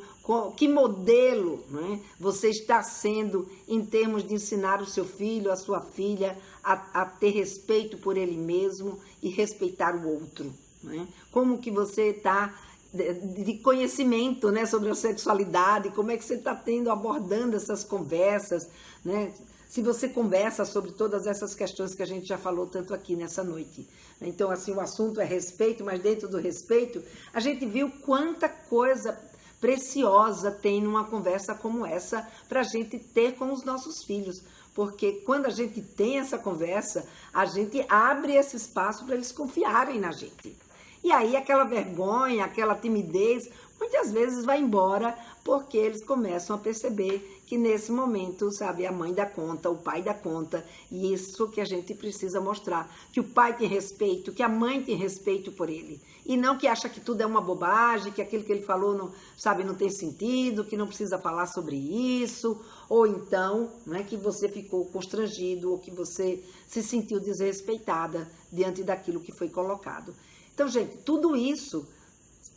que modelo, né, você está sendo em termos de ensinar o seu filho, a sua filha, a ter respeito por ele mesmo e respeitar o outro, né? Como que você está de conhecimento, né, sobre a sexualidade, como é que você está abordando essas conversas, né? Se você conversa sobre todas essas questões que a gente já falou tanto aqui nessa noite. Então, assim, o assunto é respeito, mas dentro do respeito, a gente viu quanta coisa preciosa tem numa conversa como essa para a gente ter com os nossos filhos. Porque quando a gente tem essa conversa, a gente abre esse espaço para eles confiarem na gente. E aí aquela vergonha, aquela timidez, muitas vezes vai embora, porque eles começam a perceber que nesse momento, sabe, a mãe dá conta, o pai dá conta, e isso que a gente precisa mostrar, que o pai tem respeito, que a mãe tem respeito por ele, e não que acha que tudo é uma bobagem, que aquilo que ele falou não, sabe, não tem sentido, que não precisa falar sobre isso, ou então, né, que você ficou constrangido, ou que você se sentiu desrespeitada diante daquilo que foi colocado. Então, gente, tudo isso,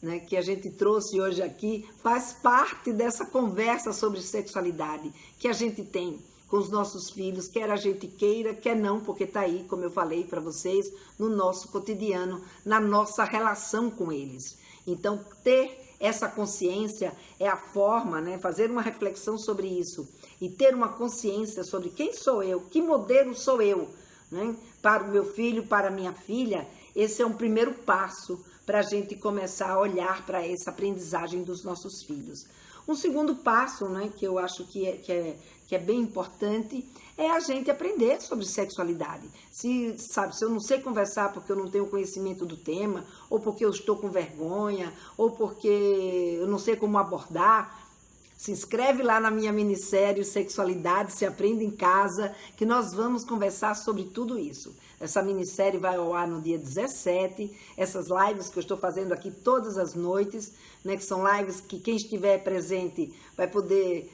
né, que a gente trouxe hoje aqui, faz parte dessa conversa sobre sexualidade que a gente tem com os nossos filhos, quer a gente queira, quer não, porque está aí, como eu falei para vocês, no nosso cotidiano, na nossa relação com eles. Então, ter essa consciência é a forma, né, fazer uma reflexão sobre isso e ter uma consciência sobre quem sou eu, que modelo sou eu, né, para o meu filho, para a minha filha. Esse é um primeiro passo para a gente começar a olhar para essa aprendizagem dos nossos filhos. Um segundo passo, né, que eu acho que é bem importante, é a gente aprender sobre sexualidade. Se eu não sei conversar porque eu não tenho conhecimento do tema, ou porque eu estou com vergonha, ou porque eu não sei como abordar, se inscreve lá na minha minissérie Sexualidade, Se Aprende em Casa, que nós vamos conversar sobre tudo isso. Essa minissérie vai ao ar no dia 17, essas lives que eu estou fazendo aqui todas as noites, né, que são lives que quem estiver presente vai poder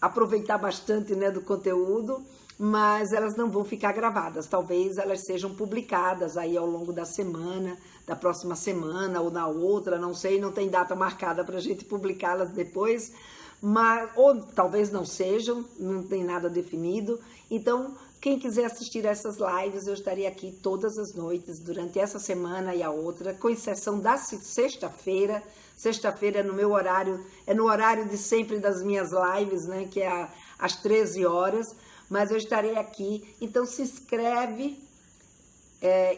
aproveitar bastante, né, do conteúdo, mas elas não vão ficar gravadas, talvez elas sejam publicadas aí ao longo da semana, da próxima semana ou na outra, não sei, não tem data marcada para a gente publicá-las depois, mas, ou talvez não sejam, não tem nada definido. Então, quem quiser assistir essas lives, eu estaria aqui todas as noites, durante essa semana e a outra, com exceção da sexta-feira. Sexta-feira é no meu horário, é no horário de sempre das minhas lives, né, que é às 13 horas, mas eu estarei aqui. Então se inscreve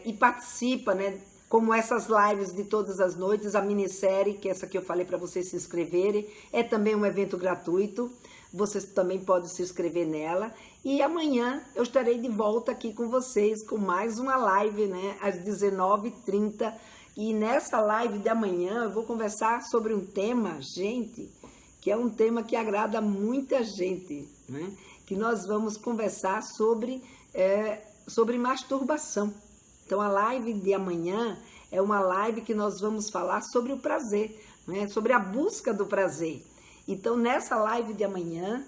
e participa, né, como essas lives de todas as noites, a minissérie, que é essa que eu falei para vocês se inscreverem, é também um evento gratuito, vocês também podem se inscrever nela. E amanhã eu estarei de volta aqui com vocês, com mais uma live, né, às 19h30. E nessa live de amanhã eu vou conversar sobre um tema, gente, que é um tema que agrada muita gente, né? Que nós vamos conversar sobre masturbação. Então a live de amanhã é uma live que nós vamos falar sobre o prazer, né? Sobre a busca do prazer. Então nessa live de amanhã,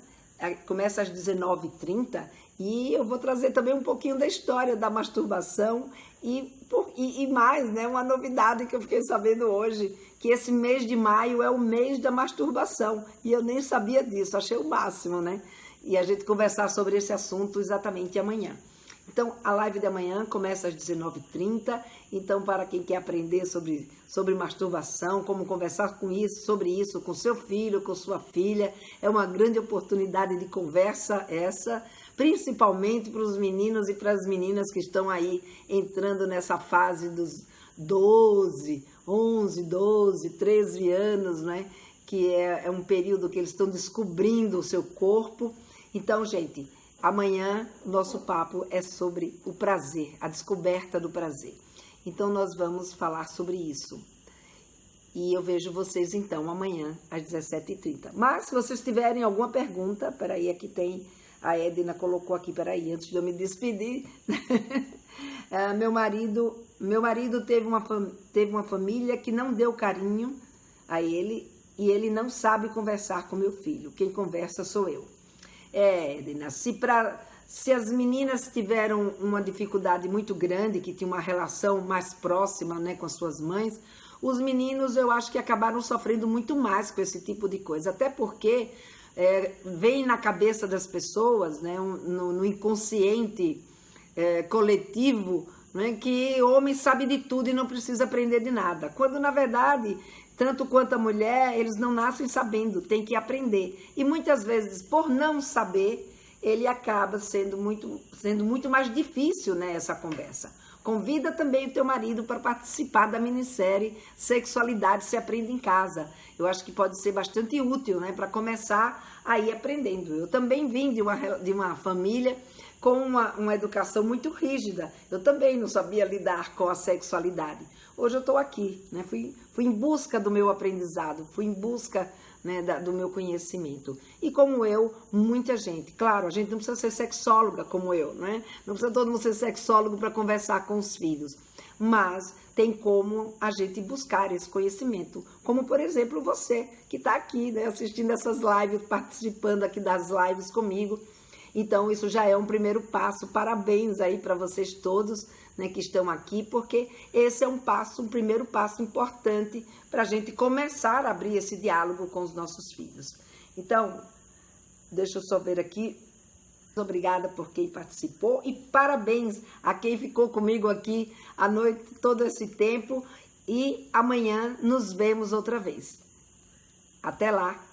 começa às 19h30, E eu vou trazer também um pouquinho da história da masturbação e mais, né? Uma novidade que eu fiquei sabendo hoje, que esse mês de maio é o mês da masturbação. E eu nem sabia disso, achei o máximo, né? E a gente conversar sobre esse assunto exatamente amanhã. Então, a live de amanhã começa às 19h30. Então, para quem quer aprender sobre masturbação, como conversar sobre isso com seu filho, com sua filha, é uma grande oportunidade de conversa essa, principalmente para os meninos e para as meninas que estão aí entrando nessa fase dos 11, 12, 13 anos, né? Que é um período que eles estão descobrindo o seu corpo. Então, gente, amanhã o nosso papo é sobre o prazer, a descoberta do prazer. Então, nós vamos falar sobre isso. E eu vejo vocês, então, amanhã, às 17h30. Mas, se vocês tiverem alguma pergunta, peraí, aqui tem, a Edna colocou aqui, peraí, antes de eu me despedir. Meu marido teve uma família que não deu carinho a ele, e ele não sabe conversar com meu filho. Quem conversa sou eu. Edna, se as meninas tiveram uma dificuldade muito grande, que tinha uma relação mais próxima, né, com as suas mães, os meninos eu acho que acabaram sofrendo muito mais com esse tipo de coisa, até porque vem na cabeça das pessoas, né, no inconsciente coletivo, né, que o homem sabe de tudo e não precisa aprender de nada, quando na verdade, tanto quanto a mulher, eles não nascem sabendo, tem que aprender. E muitas vezes, por não saber, ele acaba sendo muito mais difícil, né, essa conversa. Convida também o teu marido para participar da minissérie Sexualidade se aprende em casa. Eu acho que pode ser bastante útil, né, para começar a ir aprendendo. Eu também vim de uma família com uma educação muito rígida. Eu também não sabia lidar com a sexualidade. Hoje eu estou aqui, né? Fui em busca do meu aprendizado, fui em busca, né, do meu conhecimento. E como eu, muita gente. Claro, a gente não precisa ser sexóloga como eu, né? Não precisa todo mundo ser sexólogo para conversar com os filhos. Mas tem como a gente buscar esse conhecimento. Como, por exemplo, você que está aqui, né, assistindo essas lives, participando aqui das lives comigo. Então, isso já é um primeiro passo. Parabéns aí para vocês todos, né, que estão aqui, porque esse é um primeiro passo importante para a gente começar a abrir esse diálogo com os nossos filhos. Então, deixa eu só ver aqui. Obrigada por quem participou e parabéns a quem ficou comigo aqui a noite, todo esse tempo. E amanhã nos vemos outra vez. Até lá!